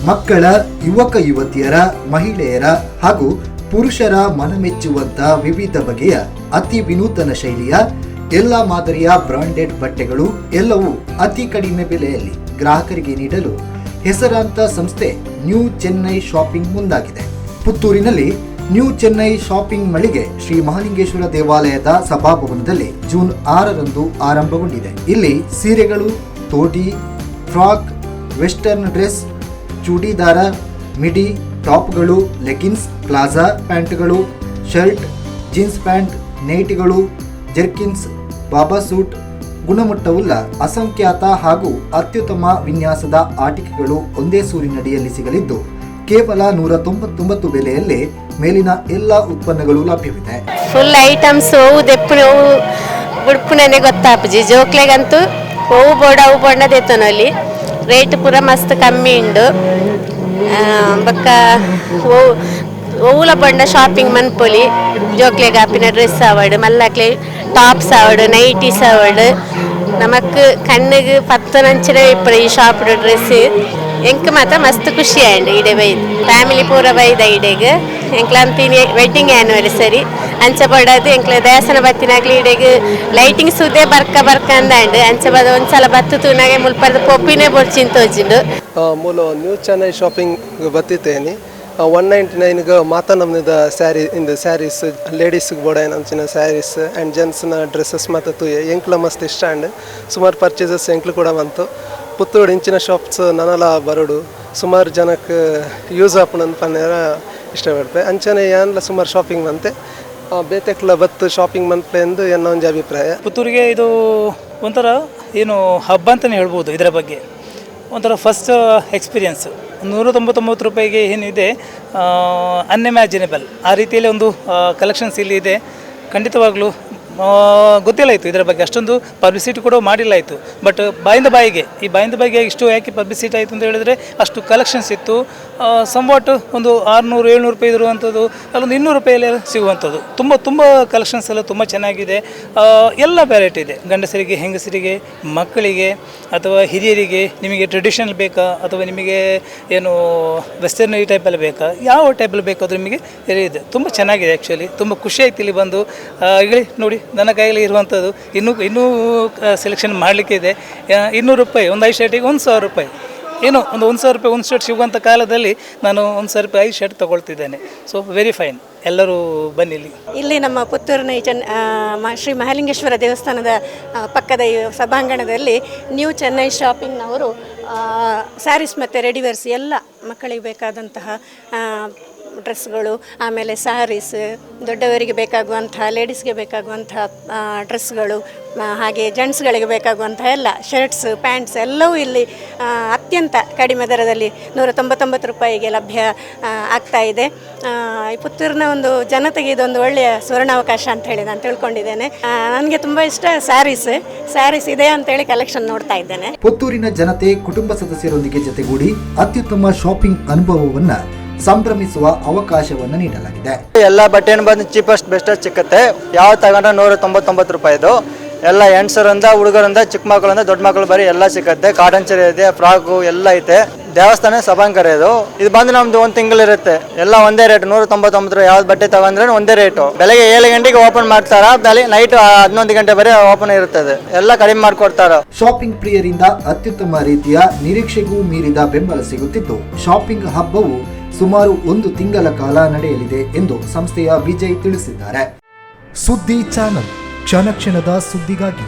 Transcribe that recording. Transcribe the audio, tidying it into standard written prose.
ಮಕ್ಕಳ, ಯುವಕ ಯುವತಿಯರ, ಮಹಿಳೆಯರ ಹಾಗೂ ಪುರುಷರ ಮನಮೆಚ್ಚುವಂತ ವಿವಿಧ ಬಗೆಯ ಅತಿ ವಿನೂತನ ಶೈಲಿಯ ಎಲ್ಲ ಮಾದರಿಯ ಬ್ರಾಂಡೆಡ್ ಬಟ್ಟೆಗಳು ಎಲ್ಲವೂ ಅತಿ ಕಡಿಮೆ ಬೆಲೆಯಲ್ಲಿ ಗ್ರಾಹಕರಿಗೆ ನೀಡಲು ಹೆಸರಾಂತ ಸಂಸ್ಥೆ ನ್ಯೂ ಚೆನ್ನೈ ಶಾಪಿಂಗ್ ಮುಂದಾಗಿದೆ. ಪುತ್ತೂರಿನಲ್ಲಿ ನ್ಯೂ ಚೆನ್ನೈ ಶಾಪಿಂಗ್ ಮಳಿಗೆ ಶ್ರೀ ಮಹಾಲಿಂಗೇಶ್ವರ ದೇವಾಲಯದ ಸಭಾಭವನದಲ್ಲಿ ಜೂನ್ 6ರಂದು ಆರಂಭಗೊಂಡಿದೆ. ಇಲ್ಲಿ ಸೀರೆಗಳು, ತೋಟಿ, frock, western dress, churidar, midi, ಟಾಪ್ಗಳು, ಲೆಗಿನ್ಸ್, ಪ್ಲಾಜಾ ಪ್ಯಾಂಟ್ಗಳು, ಶರ್ಟ್, ಜೀನ್ಸ್ ಪ್ಯಾಂಟ್, ನೈಟಿಗಳು, ಜರ್ಕಿನ್ಸ್, ಬಾಬಾ ಸೂಟ್, ಗುಣಮಟ್ಟವುಳ್ಳ ಅಸಂಖ್ಯಾತ ಹಾಗೂ ಅತ್ಯುತ್ತಮ ವಿನ್ಯಾಸದ ಆಟಿಕೆಗಳು ಒಂದೇ ಸೂರಿನಡಿಯಲ್ಲಿ ಸಿಗಲಿದ್ದು ಕೇವಲ 199 ಬೆಲೆಯಲ್ಲೇ ಮೇಲಿನ ಎಲ್ಲ ಉತ್ಪನ್ನಗಳು ಲಭ್ಯವಿದೆ. ಫುಲ್ ಐಟಮ್ಸ್ ದೆಪ್ಪು ಬುಡ್ಪುನೇ ಗೊತ್ತಾಪಜಿ ಜೋಕ್ಲೆಗಂತೂ ಹೂವು ಬೋಂಡದೇತನಲ್ಲಿ ರೇಟ್ ಪೂರ ಮಸ್ತ್ ಕಮ್ಮಿ ಉಂಡು. ಬೊಕ್ಕ ಓವುಲ ಬಂಡ ಶಾಪಿಂಗ್ ಮನ್ಪೊಲಿ ಜೋಕ್ಲೆಗ್ ಆಪಿನ ಡ್ರೆಸ್ ಆವಡ್ ಮಲ್ಲಕ್ಲೆ ಟಾಪ್ಸ್ ಆವಡ್ ನೈಟೀಸ್ ಆವಡ್ ನಮಕ್ ಕಣ್ಣಿಗೆ ಪತ್ತನಂಚಿನ ಇಪ್ಪಡ ಈ ಶಾಪ್ ಡ್ರೆಸ್ ಎಂಕ್ ಮಾತ್ರ ಮಸ್ತ್ ಖುಷಿ ಆಯ್ತು. ಇಡೆ ಬೈದು ಫ್ಯಾಮಿಲಿ ಪೂರ ಬೈದ ಇಡೆಗೆ ಎಂಕ್ಲಂತೀನಿ ವೆಡ್ಡಿಂಗ್ ಆ್ಯನಿವರ್ಸರಿ ಅಂಚ ಬಡದು ಎಂಕ್ಲ ದೇವಸ್ಥಾನ ಬತ್ತಿನಾಗ್ಲಿ ಇಡೆಗೆ ಲೈಟಿಂಗ್ ಸುದೇ ಬರ್ಕ ಅಂದಾಂಡು ಅಂಚ ಬದ ಒಂದ್ಸಲ ಬತ್ತು ತೂನಾಗೆ ಮುಲ್ಪದ ಪೊಪ್ಪಿನೇ ಬೊಡ್ಚಿನ್ ತೋಜಿಂಡು ಮೂಲ ನ್ಯೂ ಚೆನ್ನೈ ಶಾಪಿಂಗ್ ಬತ್ತಿತ್ತೇನೆ 199ಗೆ ಮಾತ ನಮ್ದು ಸ್ಯಾರಿ ಇಂದು ಸ್ಯಾರೀಸ್ ಲೇಡೀಸ್ಗೆ ಬೋಡ ನಂಚಿನ ಸ್ಯಾರೀಸ್ ಆ್ಯಂಡ್ ಜೆಂಟ್ಸ್ನ ಡ್ರೆಸ್ಸಸ್ ಮತ್ತು ತೂಯೆ ಎಂಕ್ಲ ಮಸ್ತ್ ಇಷ್ಟ ಆ್ಯಂಡ್ ಸುಮಾರು ಪರ್ಚೇಸಸ್ ಎಂಕ್ಲು ಕೂಡ ಬಂತು. ಪುತ್ತೂರು ಇಂಚಿನ ಶಾಪ್ಸ್ ನನಲ ಬರೋಡು ಸುಮಾರು ಜನಕ್ಕೆ ಯೂಸ್ ಆಪಣನ್ ಪನ್ನೇರ ಇಷ್ಟಪಡ್ಪೆ ಅಂಚನೆ ಏನ್ಲ ಸುಮಾರು ಶಾಪಿಂಗ್ ಬಂತೆ ಬೇತೆಕ್ಲ ಬತ್ತು ಶಾಪಿಂಗ್ ಮಂತ್ಲೆ ಎಂದು ಎನ್ನೋ ಒಂದು ಅಭಿಪ್ರಾಯ. ಪುತ್ತೂರಿಗೆ ಇದು ಒಂಥರ ಏನು ಹಬ್ಬ ಅಂತಲೇ ಹೇಳ್ಬೋದು. ಇದರ ಬಗ್ಗೆ ಒಂಥರ ಫಸ್ಟ್ ಎಕ್ಸ್ಪೀರಿಯನ್ಸ್. 199 ರೂಪಾಯಿಗೆ ಏನಿದೆ ಅನ್ಇಮ್ಯಾಜಿನೇಬಲ್ ಆ ರೀತಿಯಲ್ಲಿ ಒಂದು ಕಲೆಕ್ಷನ್ಸ್ ಇಲ್ಲಿ ಇದೆ. ಖಂಡಿತವಾಗ್ಲೂ ಗೊತ್ತಿಲ್ಲ ಇತ್ತು ಇದರ ಬಗ್ಗೆ, ಅಷ್ಟೊಂದು ಪಬ್ಲಿಸಿಟಿ ಕೂಡ ಮಾಡಿಲ್ಲ ಇತ್ತು. ಬಟ್ ಬಾಯಿಂದ ಬಾಯಿಗೆ ಇಷ್ಟು ಯಾಕೆ ಪಬ್ಲಿಸಿಟಿ ಆಯಿತು ಅಂತ ಹೇಳಿದರೆ ಅಷ್ಟು ಕಲೆಕ್ಷನ್ಸ್ ಇತ್ತು. ಸಂವಾಟ್ ಒಂದು 600-700 ರೂಪಾಯಿ ಇರುವಂಥದ್ದು ಅಲ್ಲೊಂದು 200 ರೂಪಾಯಲ್ಲಿ ಸಿಗುವಂಥದ್ದು ತುಂಬ ಕಲೆಕ್ಷನ್ಸ್ ಎಲ್ಲ ತುಂಬ ಚೆನ್ನಾಗಿದೆ. ಎಲ್ಲ ವೆರೈಟಿ ಇದೆ, ಗಂಡಸರಿಗೆ, ಹೆಂಗಸರಿಗೆ, ಮಕ್ಕಳಿಗೆ ಅಥವಾ ಹಿರಿಯರಿಗೆ. ನಿಮಗೆ ಟ್ರೆಡಿಷನಲ್ ಬೇಕಾ ಅಥವಾ ನಿಮಗೆ ಏನು ವೆಸ್ಟರ್ನ್ ಈ ಟೈಪಲ್ಲಿ ಬೇಕಾ, ಯಾವ ಟೈಪಲ್ಲಿ ಬೇಕಾದರೂ ನಿಮಗೆ ಇದೆ. ತುಂಬ ಚೆನ್ನಾಗಿದೆ. ಆ್ಯಕ್ಚುಲಿ ತುಂಬ ಖುಷಿ ಆಯ್ತು ಇಲ್ಲಿ ಬಂದು. ಹೇಳಿ ನೋಡಿ, ನನ್ನ ಕೈಯಲ್ಲಿ ಇರುವಂಥದ್ದು ಇನ್ನೂ ಸೆಲೆಕ್ಷನ್ ಮಾಡಲಿಕ್ಕೆ ಇದೆ. 200 ರೂಪಾಯಿ ಒಂದು 5 ಶರ್ಟಿಗೆ 1,000 ರೂಪಾಯಿ, ಏನೋ ಒಂದು 1,000 ರೂಪಾಯಿ ಒಂದು ಶರ್ಟ್ ಸಿಗುವಂಥ ಕಾಲದಲ್ಲಿ ನಾನು 1,000 ರೂಪಾಯಿ 5 ಶರ್ಟ್ ತೊಗೊಳ್ತಿದ್ದೇನೆ. ಸೊ ವೆರಿ ಫೈನ್, ಎಲ್ಲರೂ ಬನ್ನಿ. ಇಲ್ಲಿ ನಮ್ಮ ಪುತ್ತೂರಿನ ಶ್ರೀ ಮಹಾಲಿಂಗೇಶ್ವರ ದೇವಸ್ಥಾನದ ಪಕ್ಕದ ಈ ಸಭಾಂಗಣದಲ್ಲಿ ನ್ಯೂ ಚೆನ್ನೈ ಶಾಪಿಂಗ್ನವರು ಸ್ಯಾರೀಸ್ ಮತ್ತು ರೆಡಿವೇರ್ಸ್ ಎಲ್ಲ ಮಕ್ಕಳಿಗೆ ಬೇಕಾದಂತಹ ಡ್ರೆಸ್ಗಳು, ಆಮೇಲೆ ಸ್ಯಾರೀಸ್, ದೊಡ್ಡವರಿಗೆ ಬೇಕಾಗುವಂಥ, ಲೇಡೀಸ್ಗೆ ಬೇಕಾಗುವಂಥ ಡ್ರೆಸ್ಗಳು, ಹಾಗೆ ಜೆಂಟ್ಸ್ಗಳಿಗೆ ಬೇಕಾಗುವಂಥ ಎಲ್ಲ ಶರ್ಟ್ಸ್, ಪ್ಯಾಂಟ್ಸ್ ಎಲ್ಲವೂ ಇಲ್ಲಿ ಅತ್ಯಂತ ಕಡಿಮೆ ದರದಲ್ಲಿ 199 ರೂಪಾಯಿಗೆ ಲಭ್ಯ ಆಗ್ತಾ ಇದೆ. ಈ ಪುತ್ತೂರಿನ ಒಂದು ಜನತೆಗೆ ಇದೊಂದು ಒಳ್ಳೆಯ ಸುವರ್ಣಾವಕಾಶ ಅಂತ ಹೇಳಿ ನಾನು ತಿಳ್ಕೊಂಡಿದ್ದೇನೆ. ನನಗೆ ತುಂಬ ಇಷ್ಟ ಸ್ಯಾರೀಸ್ ಇದೆ ಅಂತೇಳಿ ಕಲೆಕ್ಷನ್ ನೋಡ್ತಾ ಇದ್ದೇನೆ. ಪುತ್ತೂರಿನ ಜನತೆ ಕುಟುಂಬ ಸದಸ್ಯರೊಂದಿಗೆ ಜೊತೆಗೂಡಿ ಅತ್ಯುತ್ತಮ ಶಾಪಿಂಗ್ ಅನುಭವವನ್ನ ಸಂಭ್ರಮಿಸುವ ಅವಕಾಶವನ್ನು ನೀಡಲಾಗಿದೆ. ಎಲ್ಲ ಬಟ್ಟೆಯನ್ನು ಬಂದು ಚೀಪೆಸ್ಟ್ ಬೆಸ್ಟೆಸ್ಟ್ ಸಿಕ್ಕುತ್ತೆ. ಯಾವ ತಗೊಂಡ್ರೆ 199 ರೂಪಾಯಿದು. ಎಲ್ಲ ಹೆಣ್ಸರಿಂದ, ಹುಡುಗರಿಂದ, ಚಿಕ್ಕ ಮಕ್ಕಳಿಂದ ದೊಡ್ಡ ಮಕ್ಕಳು ಬರೀ ಎಲ್ಲ ಸಿಕ್ಕತ್ತೆ. ಕಾಟನ್ ಚೀರೆ ಇದೆ, ಫ್ರಾಕು ಎಲ್ಲ ಐತೆ. ದೇವಸ್ಥಾನ ಸಭಾಂಕರ ಇದು ಬಂದು ನಮ್ದು 1 ತಿಂಗಳಿರುತ್ತೆ. ಎಲ್ಲ ಒಂದೇ ರೇಟ್ 199. ಯಾವ್ದು ಬಟ್ಟೆ ತಗೊಂಡ್ರೆ ಒಂದೇ ರೇಟು. ಬೆಳಗ್ಗೆ 7 ಗಂಟೆಗೆ ಓಪನ್ ಮಾಡ್ತಾರ, ನೈಟ್ 11 ಗಂಟೆ ಬರೀ ಓಪನ್ ಇರುತ್ತದೆ. ಎಲ್ಲ ಕಡಿಮೆ ಮಾಡ್ಕೊಡ್ತಾರ. ಶಾಪಿಂಗ್ ಪ್ರಿಯರಿಂದ ಅತ್ಯುತ್ತಮ ರೀತಿಯ ನಿರೀಕ್ಷೆಗೂ ಮೀರಿದ ಬೆಂಬಲ ಸಿಗುತ್ತಿದ್ದು ಶಾಪಿಂಗ್ ಹಬ್ಬವು ಸುಮಾರು 1 ತಿಂಗಳ ಕಾಲ ನಡೆಯಲಿದೆ ಎಂದು ಸಂಸ್ಥೆಯ ವಿಜಯ್ ತಿಳಿಸಿದ್ದಾರೆ. ಸುದ್ದಿ ಚಾನಲ್, ಕ್ಷಣ ಕ್ಷಣದ ಸುದ್ದಿಗಾಗಿ.